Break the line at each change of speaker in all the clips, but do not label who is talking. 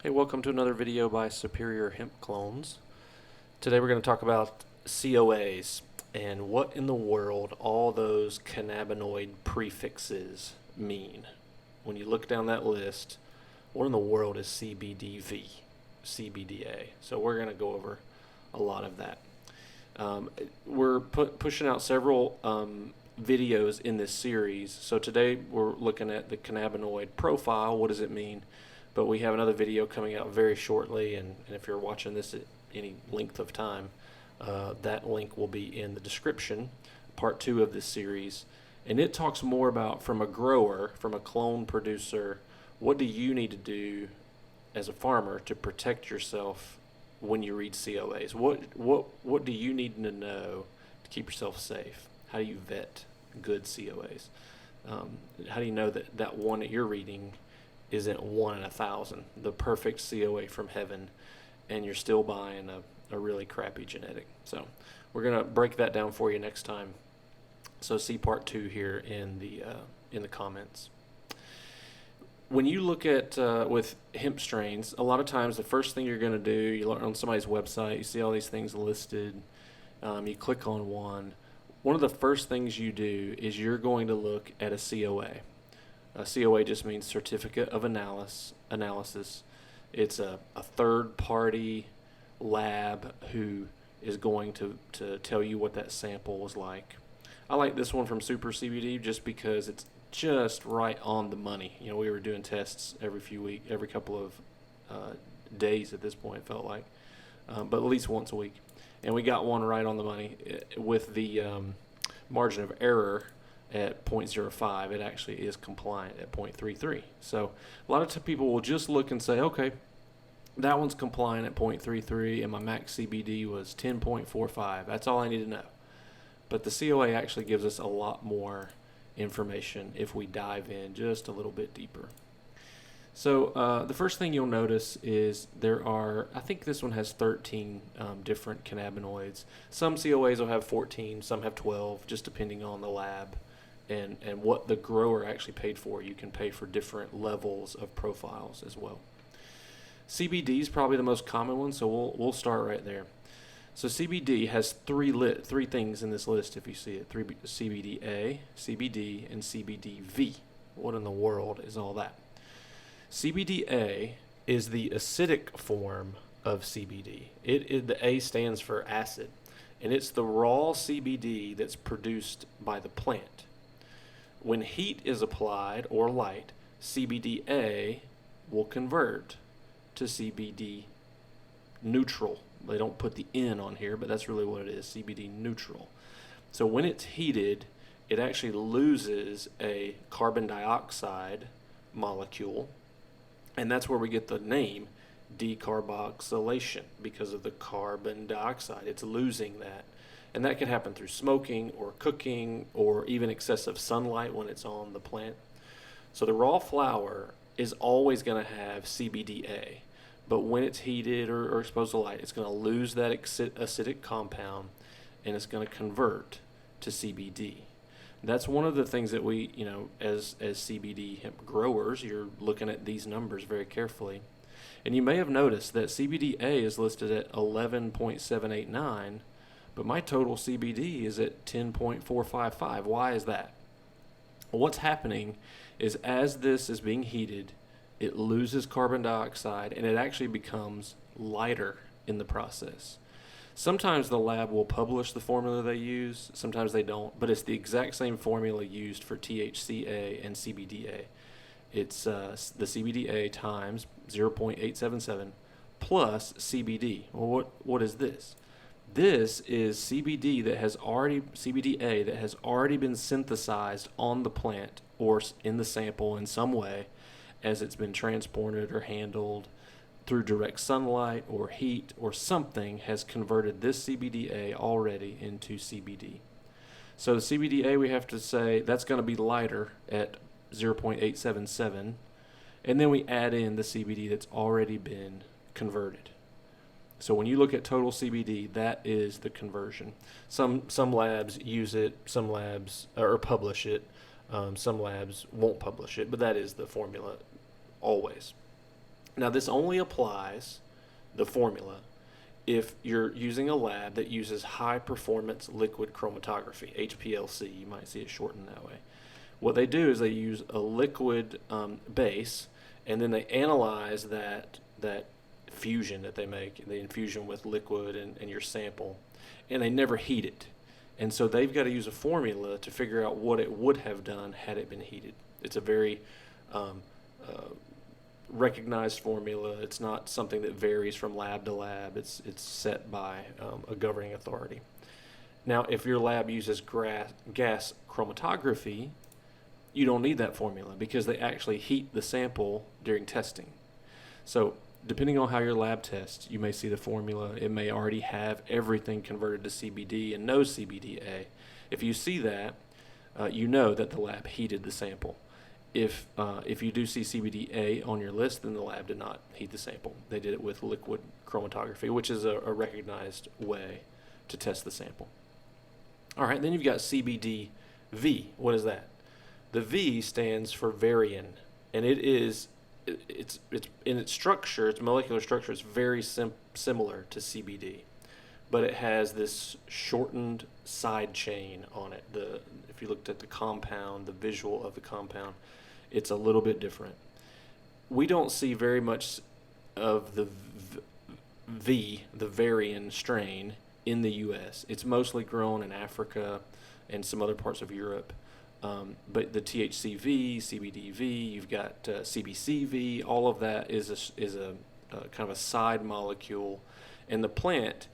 Hey, welcome to another video by Superior Hemp Clones. Today we're going to talk about COAs and what in the world all those cannabinoid prefixes mean. When you look down that list, what in the world is CBDV, CBDA? So we're going to go over a lot of that. We're pushing out several videos in this series. So today we're looking at the cannabinoid profile. What does it mean? But we have another video coming out very shortly, and if you're watching this at any length of time, that link will be in the description, part 2 of this series. And it talks more about, from a grower, from a clone producer, what do you need to do as a farmer to protect yourself when you read COAs? What do you need to know to keep yourself safe? How do you vet good COAs? How do you know that one that you're reading isn't 1 in 1,000, the perfect COA from heaven, and you're still buying a really crappy genetic? So we're going to break that down for you next time. So see part 2 here in the comments. When you look at with hemp strains, a lot of times the first thing you're going to do, you learn on somebody's website, you see all these things listed, you click on one. One of the first things you do is you're going to look at a COA. A COA just means Certificate of Analysis. It's a third-party lab who is going to tell you what that sample was like. I like this one from Super CBD just because it's just right on the money. You know, we were doing tests every couple of days at this point, it felt like, but at least once a week. And we got one right on the money with the margin of error at 0.05. It actually is compliant at 0.33. So a lot of people will just look and say, okay, that one's compliant at 0.33 and my max CBD was 10.45. That's all I need to know. But the COA actually gives us a lot more information if we dive in just a little bit deeper. So the first thing you'll notice is there are, I think this one has 13 different cannabinoids. Some COAs will have 14, some have 12, just depending on the lab and what the grower actually paid for. You can pay for different levels of profiles as well. CBD is probably the most common one, so we'll start right there. So CBD has three things in this list, if you see it: CBDA, CBD, and CBDV. What in the world is all that? CBDA is the acidic form of CBD. The A stands for acid, and it's the raw CBD that's produced by the plant. When heat is applied or light, CBDA will convert to CBD neutral. They don't put the N on here, but that's really what it is, CBD neutral. So when it's heated, it actually loses a carbon dioxide molecule, and that's where we get the name decarboxylation, because of the carbon dioxide. It's losing that. And that can happen through smoking or cooking or even excessive sunlight when it's on the plant. So the raw flower is always going to have CBDA. But when it's heated or exposed to light, it's going to lose that acidic compound, and it's going to convert to CBD. That's one of the things that we, as CBD hemp growers, you're looking at these numbers very carefully. And you may have noticed that CBDA is listed at 11.789, but my total CBD is at 10.455. Why is that? Well, what's happening is as this is being heated, it loses carbon dioxide, and it actually becomes lighter in the process. Sometimes the lab will publish the formula they use, sometimes they don't, but it's the exact same formula used for THCA and CBDA. It's the CBDA times 0.877 plus CBD. Well, what is this? This is CBDA that has already been synthesized on the plant or in the sample in some way, as it's been transported or handled through direct sunlight or heat or something has converted this CBDA already into CBD. So the CBDA, we have to say that's going to be lighter at 0.877, and then we add in the CBD that's already been converted. So when you look at total CBD, that is the conversion. Some labs use it, some labs or publish it, some labs won't publish it, but that is the formula always. Now, this only applies, the formula, if you're using a lab that uses high performance liquid chromatography, HPLC. You might see it shortened that way. What they do is they use a liquid base, and then they analyze that fusion that they make, the infusion with liquid and your sample, and they never heat it. And so they've got to use a formula to figure out what it would have done had it been heated. It's a very um, recognized formula. It's not something that varies from lab to lab. It's set by a governing authority. Now, if your lab uses gas chromatography, you don't need that formula because they actually heat the sample during testing. So depending on how your lab tests, you may see the formula. It may already have everything converted to CBD and no CBDA. If you see that, you know that the lab heated the sample. If you do see CBDA on your list, then the lab did not heat the sample. They did it with liquid chromatography, which is a recognized way to test the sample. All right, then you've got CBDV. What is that? The V stands for varian, and it's in its structure, its molecular structure, it's very similar to CBD, but it has this shortened side chain on it. If you looked at the compound, the visual of the compound, it's a little bit different. We don't see very much of the the varian strain, in the U.S. It's mostly grown in Africa and some other parts of Europe. But the THCV, CBDV, you've got CBCV, all of that is a kind of a side molecule. And the plant,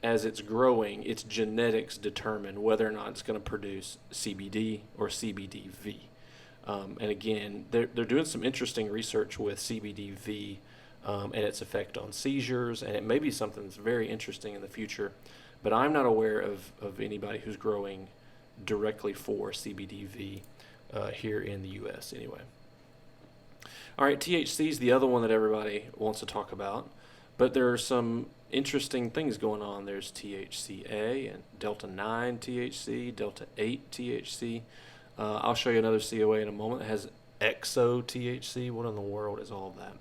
as it's growing, its genetics determine whether or not it's going to produce CBD or CBDV. And again, they're doing some interesting research with CBDV and its effect on seizures, and it may be something that's very interesting in the future. But I'm not aware of anybody who's growing directly for CBDV here in the U.S. anyway. All right, THC is the other one that everybody wants to talk about, but there are some interesting things going on. There's THCA and Delta 9 THC, Delta 8 THC. I'll show you another COA in a moment that has exo THC. What in the world is all of that?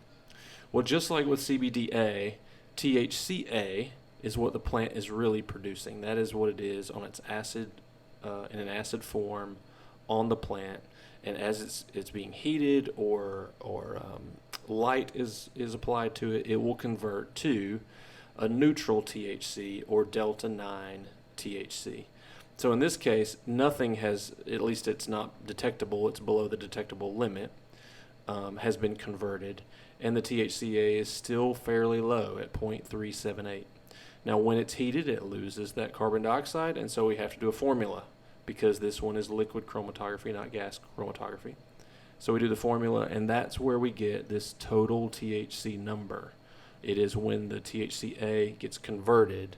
Well, just like with CBDA, THCA is what the plant is really producing. That is what it is on its acid, in an acid form on the plant. And as it's being heated or light is applied to it, it will convert to a neutral THC or Delta 9 THC. So in this case, nothing has, at least it's not detectable, it's below the detectable limit, has been converted, and the THCA is still fairly low at 0.378. Now when it's heated, it loses that carbon dioxide, and so we have to do a formula, because this one is liquid chromatography, not gas chromatography. So we do the formula, and that's where we get this total THC number. It is when the THCA gets converted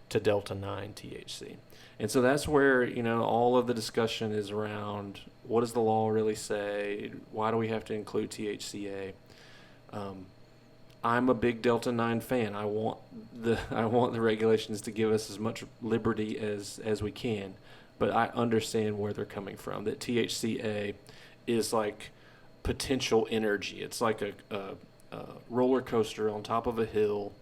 to Delta 9 THC. And so that's where, all of the discussion is around, what does the law really say? Why do we have to include THCA? I'm a big Delta 9 fan. I want the regulations to give us as much liberty as we can. But I understand where they're coming from. That THCA is like potential energy. It's like a roller coaster on top of a hill,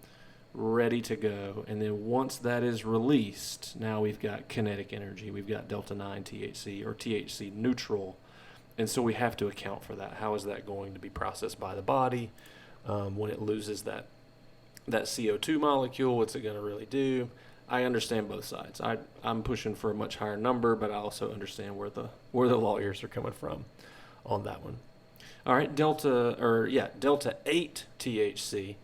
ready to go. And then once that is released, now we've got kinetic energy. We've got Delta 9 THC or THC neutral. And so we have to account for that. How is that going to be processed by the body when it loses that CO2 molecule? What's it going to really do? I understand both sides. I'm pushing for a much higher number, but I also understand where the lawyers are coming from on that one. All right, Delta 8 THC.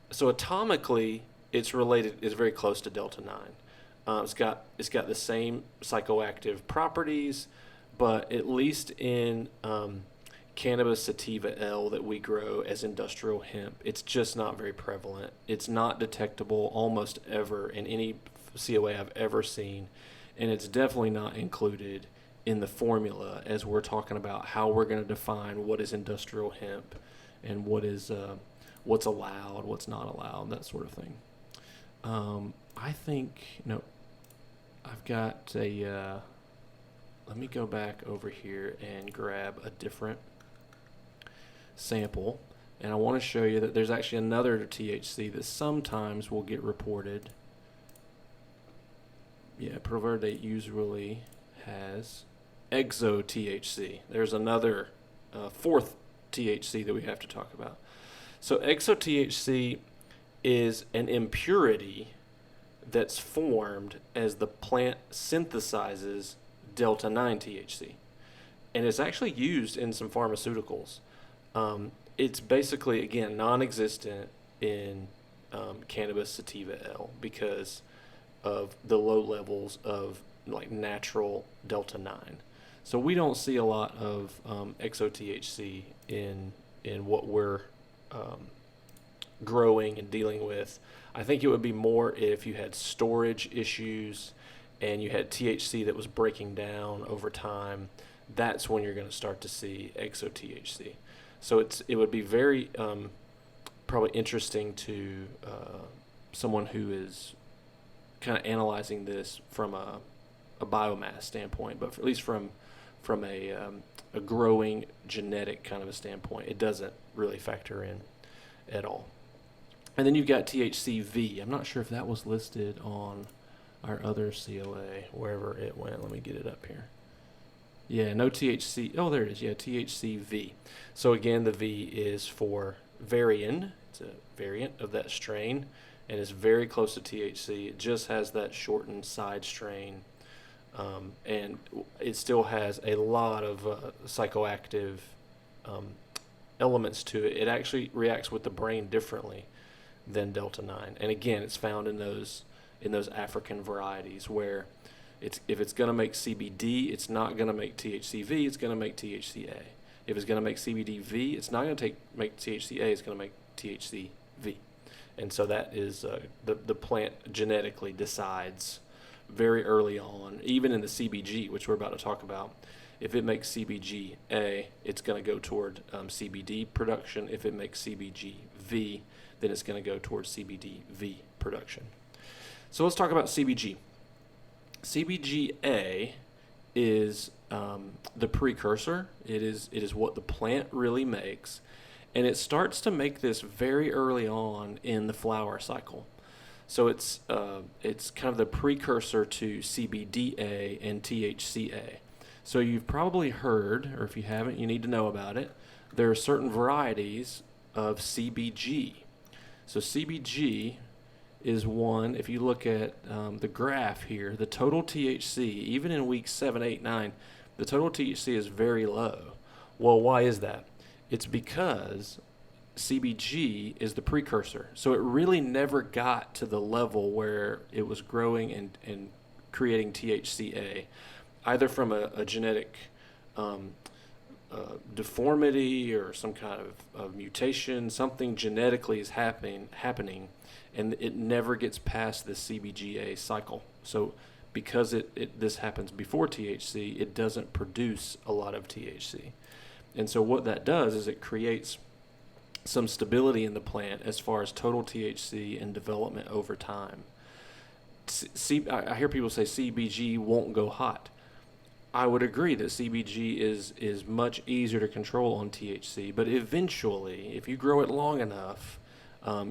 So atomically, it's related. It's very close to Delta 9. It's got the same psychoactive properties, but at least in cannabis sativa L that we grow as industrial hemp, it's just not very prevalent. It's not detectable almost ever in any COA I've ever seen, and it's definitely not included in the formula as we're talking about how we're going to define what is industrial hemp and what is what's allowed, what's not allowed, that sort of thing. I think I've got a. Let me go back over here and grab a different sample And I want to show you that there's actually another THC that sometimes will get reported. Yeah, bombarded usually has exo-THC. There's another fourth THC that we have to talk about. So exo-THC is an impurity that's formed as the plant synthesizes delta-9 THC. And it's actually used in some pharmaceuticals. It's basically, again, non-existent in cannabis sativa L because of the low levels of like natural delta-9. So we don't see a lot of exo-THC in what we're growing and dealing with. I think it would be more if you had storage issues and you had THC that was breaking down over time. That's when you're going to start to see exo-THC. So it would be very probably interesting to someone who is kind of analyzing this from a biomass standpoint, but at least from a growing genetic kind of a standpoint, it doesn't really factor in at all. And then you've got THCV. I'm not sure if that was listed on our other COA, wherever it went. Let me get it up here. Yeah, no THC. Oh, there it is. Yeah, THCV. So again, the V is for variant. It's a variant of that strain, and it's very close to THC. It just has that shortened side strain, and it still has a lot of psychoactive elements to it. It actually reacts with the brain differently than delta-9. And again, it's found in those African varieties where if it's going to make CBD, it's not going to make THCV, it's going to make THCA. If it's going to make CBDV, it's not going to make THCA, it's going to make THCV. And so that is the plant genetically decides very early on, even in the CBG, which we're about to talk about. If it makes CBGA, it's going to go toward CBD production. If it makes CBGV, then it's going to go towards CBDV production. So let's talk about CBG. CBGA is the precursor. It is what the plant really makes, and it starts to make this very early on in the flower cycle. So it's kind of the precursor to CBDA and THCA. So you've probably heard, or if you haven't, you need to know about it. There are certain varieties of CBG. So CBG is one, if you look at the graph here, the total THC, even in weeks 7, 8, 9, the total THC is very low. Well, why is that? It's because CBG is the precursor. So it really never got to the level where it was growing and creating THCA, either from a genetic deformity or some kind of mutation. Something genetically is happening, and it never gets past the CBGA cycle. So because this happens before THC, it doesn't produce a lot of THC. And so what that does is it creates some stability in the plant as far as total THC and development over time. I hear people say CBG won't go hot. I would agree that CBG is much easier to control on THC, but eventually, if you grow it long enough,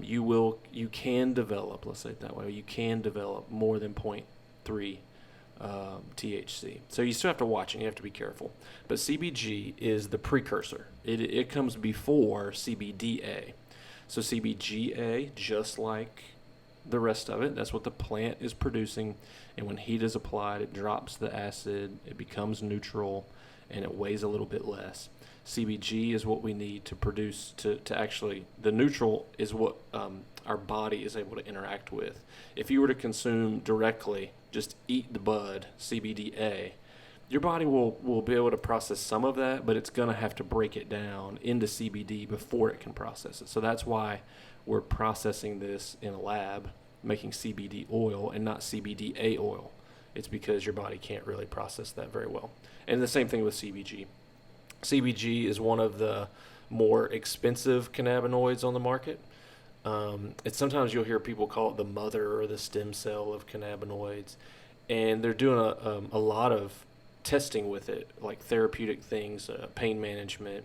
you can develop, let's say it that way, you can develop more than 0.3 THC. So you still have to watch and you have to be careful. But CBG is the precursor. It comes before CBDA. So CBGA, just like the rest of it, that's what the plant is producing, and when heat is applied, it drops the acid, it becomes neutral, and it weighs a little bit less. CBG is what we need to produce to actually, the neutral is what our body is able to interact with. If you were to consume directly, just eat the bud, CBDA, your body will be able to process some of that, but it's going to have to break it down into CBD before it can process it. So that's why we're processing this in a lab, making CBD oil and not CBDA oil. It's because your body can't really process that very well. And the same thing with CBG. CBG is one of the more expensive cannabinoids on the market. It's sometimes you'll hear people call it the mother or the stem cell of cannabinoids, and they're doing a lot of testing with it, like therapeutic things, pain management,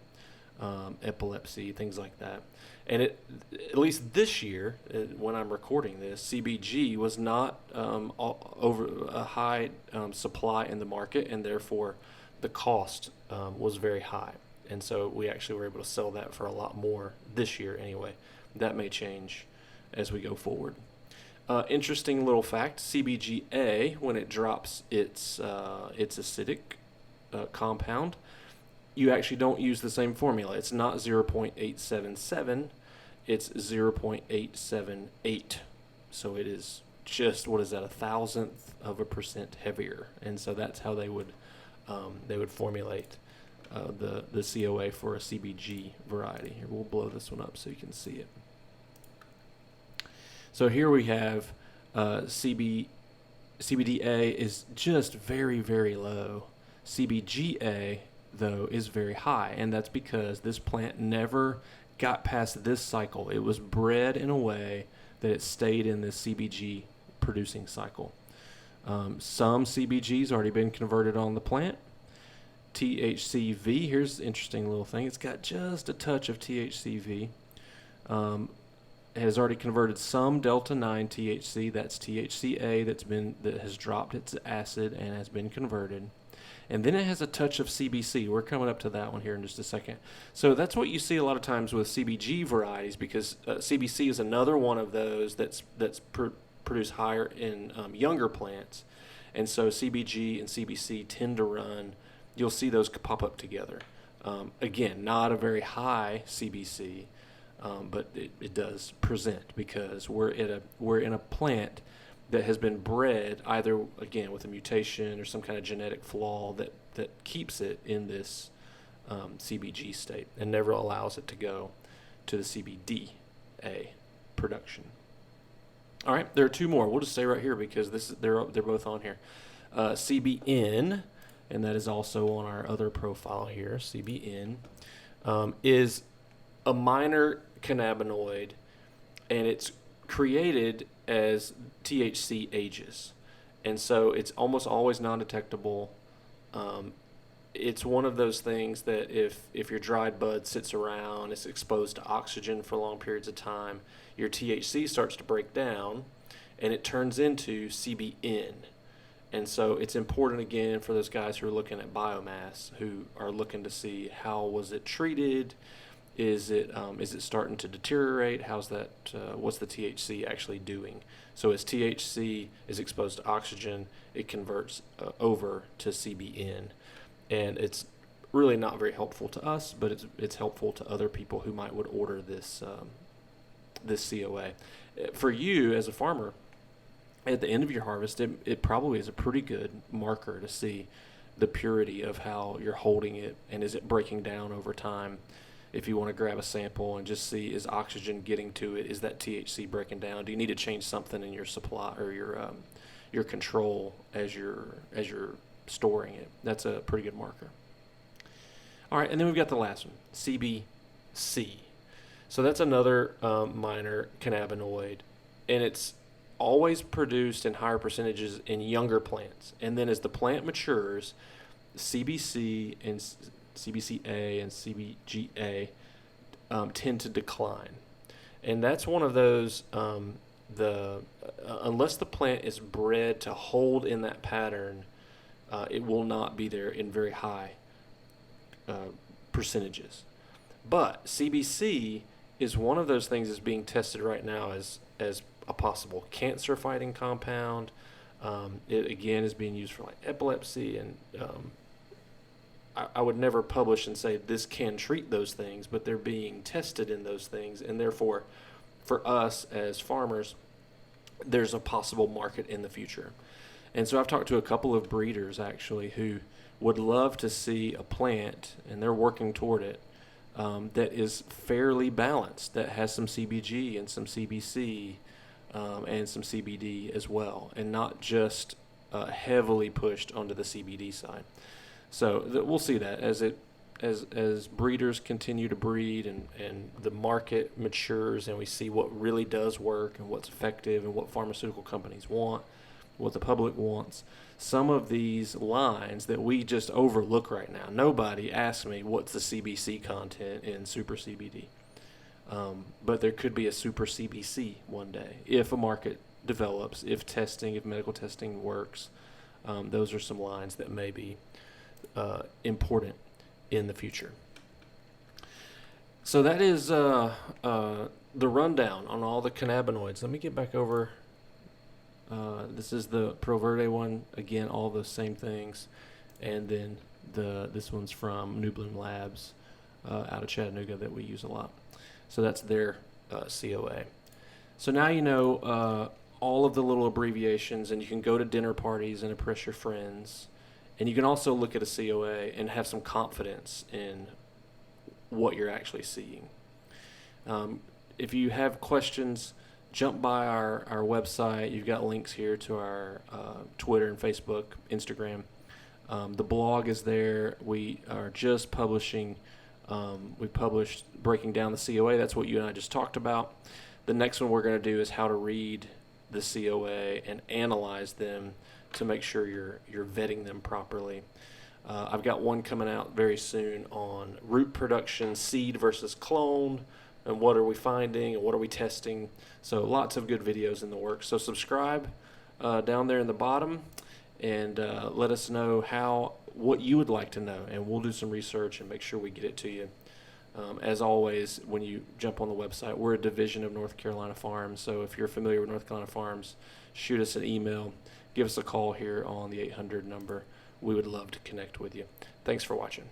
epilepsy, things like that. And at least this year, when I'm recording this, CBG was not over a high supply in the market, and therefore the cost was very high. And so we actually were able to sell that for a lot more this year anyway. That may change as we go forward. Interesting little fact, CBGA, when it drops its acidic compound, you actually don't use the same formula. It's not 0.877, it's 0.878. So it is just, what is that, 1,000% heavier. And so that's how they would formulate the COA for a CBG variety. Here, we'll blow this one up so you can see it. So here we have CBDA is just very, very low. CBGA, though, is very high, and that's because this plant never got past this cycle. It was bred in a way that it stayed in this CBG producing cycle. Some CBG's already been converted on the plant. THCV, here's an interesting little thing. It's got just a touch of THCV. Has already converted some delta 9 THC. That's THCA that has dropped its acid and has been converted. And then it has a touch of CBC. We're coming up to that one here in just a second. So that's what you see a lot of times with CBG varieties, because CBC is another one of those that's produced higher in younger plants. And so CBG and CBC tend to run, you'll see those pop up together. Again, not a very high CBC, but it does present because we're in a plant that has been bred either, again, with a mutation or some kind of genetic flaw that keeps it in this CBG state and never allows it to go to the CBDA production. All right, there are two more. We'll just stay right here because they're both on here. CBN, and that is also on our other profile here. CBN is a minor cannabinoid, and it's created as THC ages, and so it's almost always non-detectable. It's one of those things that if your dried bud sits around, it's exposed to oxygen for long periods of time, your THC starts to break down, and it turns into CBN. And so it's important, again, for those guys who are looking at biomass, who are looking to see how was it treated. Is it starting to deteriorate? How's that? What's the THC actually doing? So as THC is exposed to oxygen, it converts over to CBN, and it's really not very helpful to us, but it's helpful to other people who would order this COA. For you as a farmer, at the end of your harvest, it probably is a pretty good marker to see the purity of how you're holding it, and is it breaking down over time. If you want to grab a sample and just see, is oxygen getting to it? Is that THC breaking down? Do you need to change something in your supply or your control as you're storing it? That's a pretty good marker. All right, and then we've got the last one, CBC. So that's another minor cannabinoid, and it's always produced in higher percentages in younger plants. And then as the plant matures, CBC and CBCA and CBGA tend to decline, and that's one of those. Unless the plant is bred to hold in that pattern, it will not be there in very high percentages. But CBC is one of those things that's being tested right now as a possible cancer-fighting compound. It again is being used for like epilepsy, and I would never publish and say this can treat those things, but they're being tested in those things, and therefore, for us as farmers, there's a possible market in the future. And so I've talked to a couple of breeders actually who would love to see a plant, and they're working toward it, that is fairly balanced, that has some CBG and some CBC and some CBD as well, and not just heavily pushed onto the CBD side. So we'll see that as breeders continue to breed and the market matures, and we see what really does work and what's effective and what pharmaceutical companies want. what the public wants. Some of these lines that we just overlook right now. Nobody asks me what's the CBC content in Super CBD. But there could be a Super CBC one day if a market develops, if medical testing works. Those are some lines that may be important in the future. So that is the rundown on all the cannabinoids. Let me get back over. This is the Pro Verde one. Again, all the same things. And then this one's from New Bloom Labs out of Chattanooga that we use a lot. So that's their COA. So now you know all of the little abbreviations, and you can go to dinner parties and impress your friends. And you can also look at a COA and have some confidence in what you're actually seeing. If you have questions, jump by our website. You've got links here to our Twitter and Facebook, Instagram. The blog is there. We are just publishing. We published Breaking Down the COA. That's what you and I just talked about. The next one we're going to do is how to read the COA and analyze them to make sure you're vetting them properly. I've got one coming out very soon on root production, seed versus clone, and what are we finding and what are we testing. So lots of good videos in the works. So subscribe down there in the bottom, and let us know what you would like to know, and we'll do some research and make sure we get it to you. As always, when you jump on the website, we're a division of North Carolina Farms. So if you're familiar with North Carolina Farms, shoot us an email, give us a call here on the 800 number. We would love to connect with you. Thanks for watching.